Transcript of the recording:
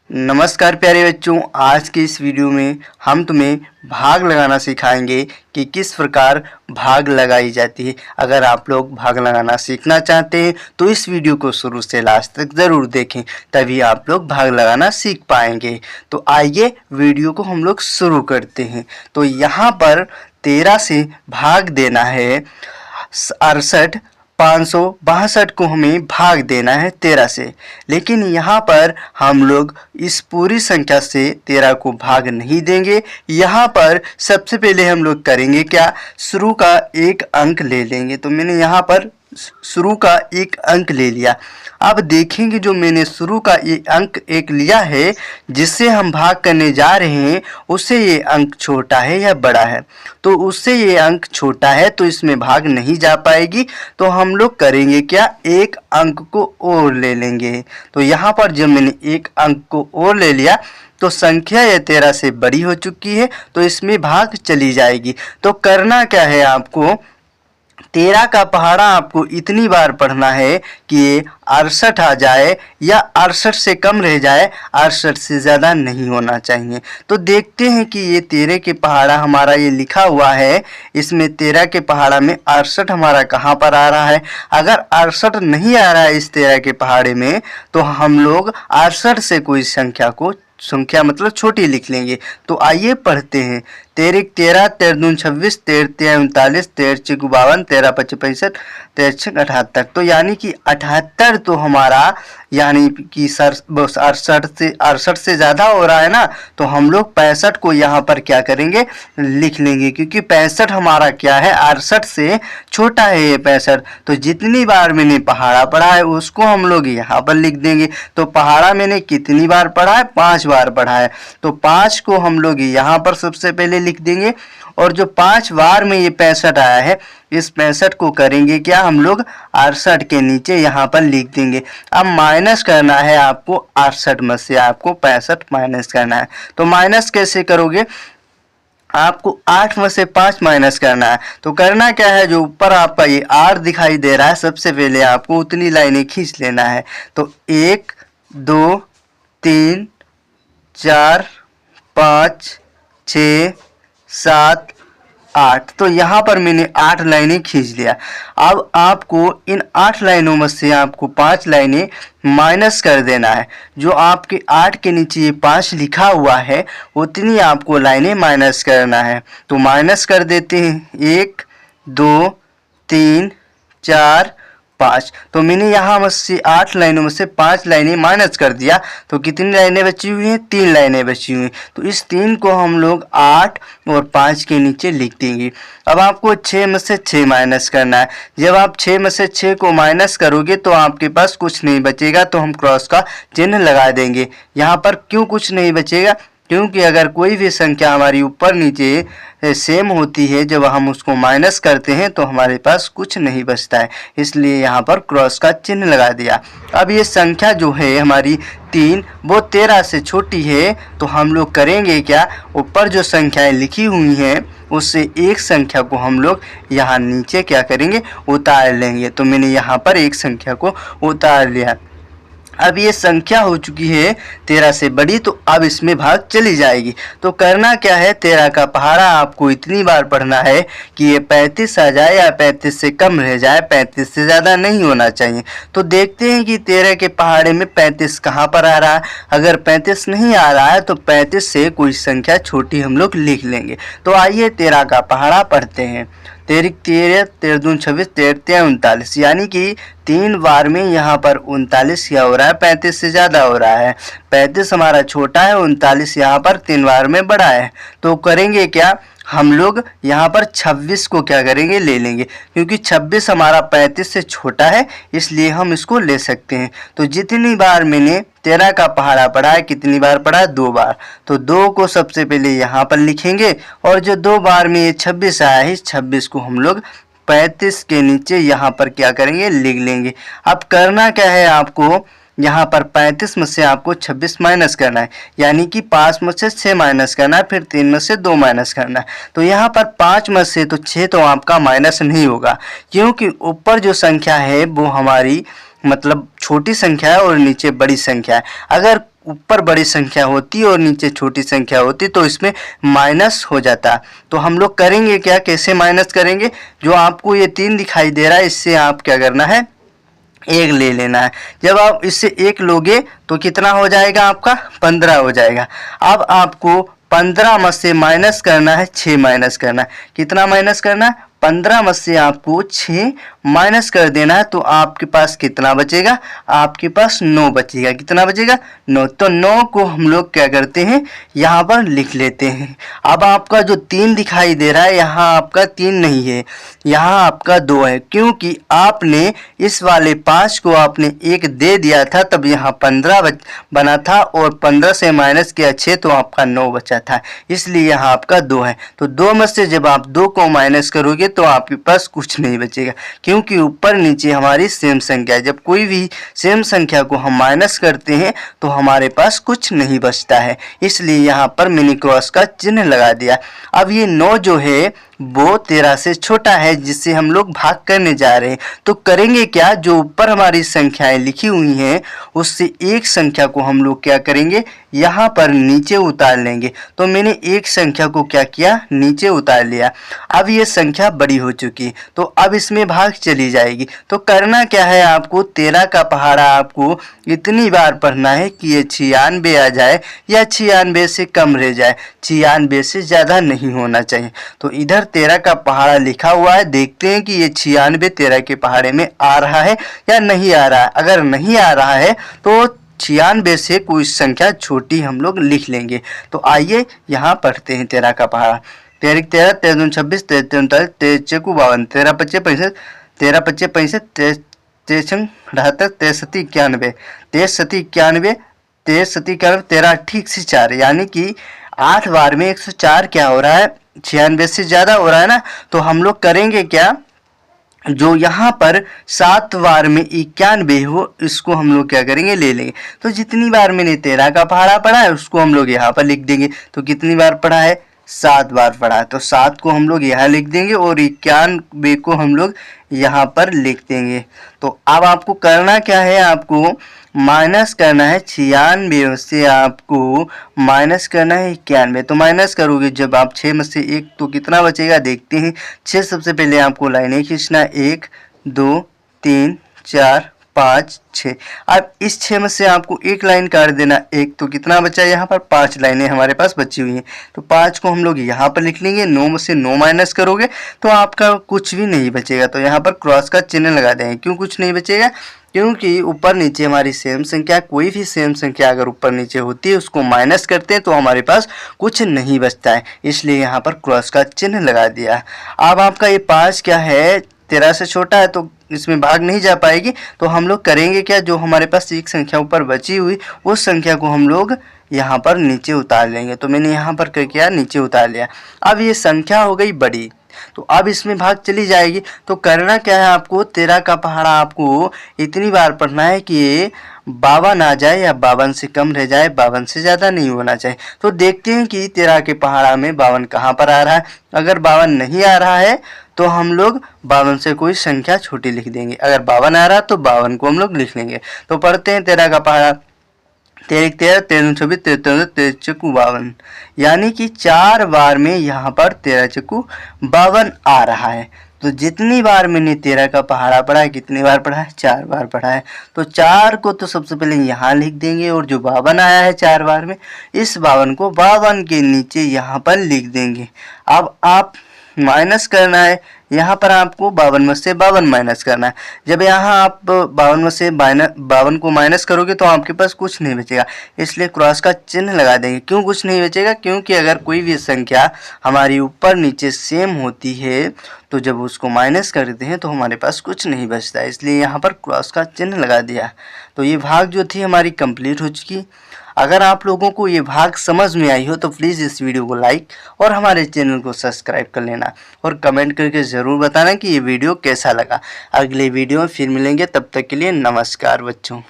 नमस्कार प्यारे बच्चों, आज के इस वीडियो में हम तुम्हें भाग लगाना सिखाएंगे कि किस प्रकार भाग लगाई जाती है। अगर आप लोग भाग लगाना सीखना चाहते हैं तो इस वीडियो को शुरू से लास्ट तक ज़रूर देखें, तभी आप लोग भाग लगाना सीख पाएंगे। तो आइए वीडियो को हम लोग शुरू करते हैं। तो यहाँ पर 13 से भाग देना है 68, 562 को हमें भाग देना है 13 से। लेकिन यहाँ पर हम लोग इस पूरी संख्या से 13 को भाग नहीं देंगे। यहाँ पर सबसे पहले हम लोग करेंगे क्या, शुरू का एक अंक ले लेंगे। तो मैंने यहाँ पर शुरू का एक अंक ले लिया। अब देखेंगे जो मैंने शुरू का ये अंक एक लिया है जिससे हम भाग करने जा रहे हैं, उससे ये अंक छोटा है या बड़ा है। तो उससे ये अंक छोटा है तो इसमें भाग नहीं जा पाएगी। तो हम लोग करेंगे क्या, एक अंक को और ले लेंगे। तो यहाँ पर जब मैंने एक अंक को और ले लिया तो संख्या ये 13 से बड़ी हो चुकी है, तो इसमें भाग चली जाएगी। तो करना क्या है, आपको 13 का पहाड़ा आपको इतनी बार पढ़ना है कि ये 68 आ जाए या 68 से कम रह जाए, 68 से ज़्यादा नहीं होना चाहिए। तो देखते हैं कि ये 13 के पहाड़ा हमारा ये लिखा हुआ है, इसमें 13 के पहाड़ा में 68 हमारा कहाँ पर आ रहा है। अगर 68 नहीं आ रहा है इस 13 के पहाड़े में, तो हम लोग 68 से कोई संख्या मतलब छोटी लिख लेंगे। तो आइए पढ़ते हैं। 13 13, 13 दूनी 26, 13 3 39, 13 4 52, 13 5 65, 13 6 78। तो यानी कि 78 तो हमारा यानी कि 68 से ज़्यादा हो रहा है ना। तो हम लोग 65 को यहाँ पर क्या करेंगे, लिख लेंगे, क्योंकि 65 हमारा क्या है, 68 से छोटा है ये 65। तो जितनी बार मैंने पहाड़ा पढ़ा है उसको हम लोग यहाँ पर लिख देंगे। तो पहाड़ा मैंने कितनी बार पढ़ा है, 5 बार पढ़ा है। तो 5 को हम लोग यहाँ पर सबसे पहले लिख देंगे। और जो 5 बार में ये 65 आया है, इस 65 को करेंगे क्या, हम लोग 68 के नीचे यहाँ पर लिख देंगे। अब माइनस करना है आपको, 68 में से आपको 65 माइनस करना है। तो माइनस कैसे करोगे, आपको 8 में से 5 माइनस करना है। तो करना क्या है, जो ऊपर आपका ये 8 दिखाई दे रहा है, सबसे पहले आपको उतनी लाइनें खींच लेना है। तो 1 2 3 4 5 6 7 8। तो यहाँ पर मैंने 8 लाइनें खींच लिया। अब आपको इन 8 लाइनों में से आपको 5 लाइनें माइनस कर देना है। जो आपके 8 के नीचे ये 5 लिखा हुआ है, उतनी आपको लाइनें माइनस करना है। तो माइनस कर देते हैं, 1 2 3 4 5। तो मैंने यहाँ में से 8 लाइनों में से 5 लाइनें माइनस कर दिया। तो कितनी लाइनें बची हुई हैं, 3 लाइनें बची हुई हैं। तो इस 3 को हम लोग 8 और 5 के नीचे लिख देंगे। अब आपको 6 में से 6 माइनस करना है। जब आप 6 में से 6 को माइनस करोगे तो आपके पास कुछ नहीं बचेगा, तो हम क्रॉस का चिन्ह लगा देंगे। यहाँ पर क्यों कुछ नहीं बचेगा, क्योंकि अगर कोई भी संख्या हमारी ऊपर नीचे सेम होती है, जब हम उसको माइनस करते हैं तो हमारे पास कुछ नहीं बचता है, इसलिए यहाँ पर क्रॉस का चिन्ह लगा दिया। अब ये संख्या जो है हमारी 3, वो 13 से छोटी है। तो हम लोग करेंगे क्या, ऊपर जो संख्याएं लिखी हुई हैं उससे एक संख्या को हम लोग यहाँ नीचे क्या करेंगे, उतार लेंगे। तो मैंने यहाँ पर एक संख्या को उतार लिया। अब ये संख्या हो चुकी है 13 से बड़ी, तो अब इसमें भाग चली जाएगी। तो करना क्या है, 13 का पहाड़ा आपको इतनी बार पढ़ना है कि ये 35 आ जाए या 35 से कम रह जाए, 35 से ज़्यादा नहीं होना चाहिए। तो देखते हैं कि 13 के पहाड़े में 35 कहाँ पर आ रहा है। अगर 35 नहीं आ रहा है तो 35 से कोई संख्या छोटी हम लोग लिख लेंगे। तो आइए 13 का पहाड़ा पढ़ते हैं। 13 13, 13 दूनी 26, 13 3 39। यानी कि 3 बार में यहाँ पर 39 क्या हो रहा है, 35 से ज़्यादा हो रहा है। 35 हमारा छोटा है, 39 यहाँ पर 3 बार में बड़ा है। तो करेंगे क्या, हम लोग यहाँ पर 26 को क्या करेंगे, ले लेंगे, क्योंकि 26 हमारा 35 से छोटा है, इसलिए हम इसको ले सकते हैं। तो जितनी बार मैंने 13 का पहाड़ा पढ़ा है, कितनी बार पढ़ा है, 2 बार। तो 2 को सबसे पहले यहाँ पर लिखेंगे, और जो 2 बार में ये 26 आया है, इस 26 को हम लोग 35 के नीचे यहाँ पर क्या करेंगे, लिख लेंगे। अब करना क्या है, आपको यहाँ पर 35 में से आपको 26 माइनस करना है, यानी कि 5 में से 6 माइनस करना है, फिर 3 में से 2 माइनस करना है। तो यहाँ पर 5 में से तो 6 तो आपका माइनस नहीं होगा, क्योंकि ऊपर जो संख्या है वो हमारी मतलब छोटी संख्या है और नीचे बड़ी संख्या है। अगर ऊपर बड़ी संख्या होती और नीचे छोटी संख्या होती तो इसमें माइनस हो जाता। तो हम लोग करेंगे क्या, कैसे माइनस करेंगे, जो आपको ये 3 दिखाई दे रहा है इससे आप क्या करना है, 1 ले लेना है। जब आप इससे 1 लोगे तो कितना हो जाएगा आपका, 15 हो जाएगा। अब आपको 15 में से माइनस करना है 6 माइनस करना है। कितना माइनस करना है, 15 में से आपको 6 माइनस कर देना है। तो आपके पास कितना बचेगा, आपके पास 9 बचेगा। कितना बचेगा, 9। तो 9 को हम लोग क्या करते हैं, यहाँ पर लिख लेते हैं। अब आपका जो 3 दिखाई दे रहा है यहाँ आपका 3 नहीं है, यहाँ आपका 2 है, क्योंकि आपने इस वाले 5 को आपने 1 दे दिया था तब यहाँ 15 बना था और 15 से माइनस किया 6 तो आपका 9 बचा था, इसलिए यहाँ आपका 2 है। तो 2 में से जब आप 2 को माइनस करोगे तो आपके पास कुछ नहीं बचेगा, क्योंकि ऊपर नीचे हमारी सेम संख्या है। जब कोई भी सेम संख्या को हम माइनस करते हैं तो हमारे पास कुछ नहीं बचता है, इसलिए यहाँ पर मिनी क्रॉस का चिन्ह लगा दिया। अब ये 9 जो है वो 13 से छोटा है, जिससे हम लोग भाग करने जा रहे हैं। तो करेंगे क्या, जो ऊपर हमारी संख्याएं लिखी हुई हैं उससे एक संख्या को हम लोग क्या करेंगे, यहाँ पर नीचे उतार लेंगे। तो मैंने एक संख्या को क्या किया, नीचे उतार लिया। अब ये संख्या बड़ी हो चुकी है तो अब इसमें भाग चली जाएगी। तो करना क्या है, आपको 13 का पहाड़ा आपको इतनी बार पढ़ना है कि ये 96 आ जाए या 96 से कम रह जाए, 96 से ज़्यादा नहीं होना चाहिए। तो इधर 13 का पहाड़ा लिखा हुआ है, देखते हैं कि ये 96 13 के पहाड़े में आ रहा है या नहीं आ रहा है। अगर नहीं आ रहा है तो 96 से कोई संख्या छोटी हम लोग लिख लेंगे। तो आइए यहाँ पढ़ते हैं 13 का पहाड़ा। 13 13 13 26 13 39 13 चौकू 52 13 25 65 13 25 65 13 78 63 91 63 91 63 91 13 ठीक से 4, यानी कि 8 बार में 104 क्या हो रहा है, 96 से ज़्यादा हो रहा है ना। तो हम लोग करेंगे क्या, जो यहाँ पर 7 बार में 91 हो इसको हम लोग क्या करेंगे, ले लेंगे। तो जितनी बार मैंने 13 का पहाड़ा पढ़ा है उसको हम लोग यहाँ पर लिख देंगे। तो कितनी बार पढ़ा है, 7 बार पढ़ा है, तो 7 को हम लोग यहाँ लिख देंगे और 91 को हम लोग यहाँ पर लिख देंगे। तो अब आपको करना क्या है, आपको माइनस करना है 96 से आपको माइनस करना है 91। तो माइनस करोगे जब आप 6 में से 1 तो कितना बचेगा देखते हैं। 6 सबसे पहले आपको लाइनें खींचना, 1 2 3 4 5 6। अब इस 6 में से आपको एक लाइन काट देना, 1 तो कितना बचा, यहाँ पर 5 लाइनें हमारे पास बची हुई हैं। तो 5 को हम लोग यहाँ पर लिख लेंगे। 9 में से 9 माइनस करोगे तो आपका कुछ भी नहीं बचेगा, तो यहाँ पर क्रॉस का चिन्ह लगा देंगे। क्यों कुछ नहीं बचेगा, क्योंकि ऊपर नीचे हमारी सेम संख्या, कोई भी सेम संख्या अगर ऊपर नीचे होती है उसको माइनस करते हैं तो हमारे पास कुछ नहीं बचता है, इसलिए यहाँ पर क्रॉस का चिन्ह लगा दिया। अब आपका ये 5 क्या है, 13 से छोटा है तो इसमें भाग नहीं जा पाएगी। तो हम लोग करेंगे क्या, जो हमारे पास एक संख्या ऊपर बची हुई उस संख्या को हम लोग यहाँ पर नीचे उतार लेंगे। तो मैंने यहाँ पर क्या किया, नीचे उतार लिया। अब ये संख्या हो गई बड़ी, तो अब इसमें भाग चली जाएगी। तो करना क्या है, आपको 13 का पहाड़ा आपको इतनी बार पढ़ना है कि ये 52 आ जाए या 52 से कम रह जाए, 52 से ज़्यादा नहीं होना चाहिए। तो देखते हैं कि 13 के पहाड़ा में 52 कहाँ पर आ रहा है। अगर 52 नहीं आ रहा है तो हम लोग 52 से कोई संख्या छोटी लिख देंगे। अगर 52 आ रहा है तो 52 को हम लोग लिख लेंगे। तो पढ़ते हैं 13 का पहाड़ा। 13 13 13 26 13 13 चौकू 52, यानी कि 4 बार में यहाँ पर 13 चौकू 52 आ रहा है। तो जितनी बार मैंने 13 का पहाड़ा पढ़ा है, कितनी बार पढ़ा है, 4 बार पढ़ा है। तो 4 को तो सबसे पहले यहाँ लिख देंगे और जो 52 आया है 4 बार में, इस 52 को 52 के नीचे यहाँ पर लिख देंगे। अब आप माइनस करना है, यहाँ पर आपको 52 में से 52 माइनस करना है। जब यहाँ आप 52 में से 52 को माइनस करोगे तो आपके पास कुछ नहीं बचेगा, इसलिए क्रॉस का चिन्ह लगा देंगे। क्यों कुछ नहीं बचेगा, क्योंकि अगर कोई भी संख्या हमारी ऊपर नीचे सेम होती है तो जब उसको माइनस करते हैं तो हमारे पास कुछ नहीं बचता है, इसलिए यहाँ पर क्रॉस का चिन्ह लगा दिया। तो ये भाग जो थी हमारी कंप्लीट हो चुकी। अगर आप लोगों को ये भाग समझ में आई हो तो प्लीज़ इस वीडियो को लाइक और हमारे चैनल को सब्सक्राइब कर लेना और कमेंट करके ज़रूर बताना कि ये वीडियो कैसा लगा। अगले वीडियो में फिर मिलेंगे, तब तक के लिए नमस्कार बच्चों।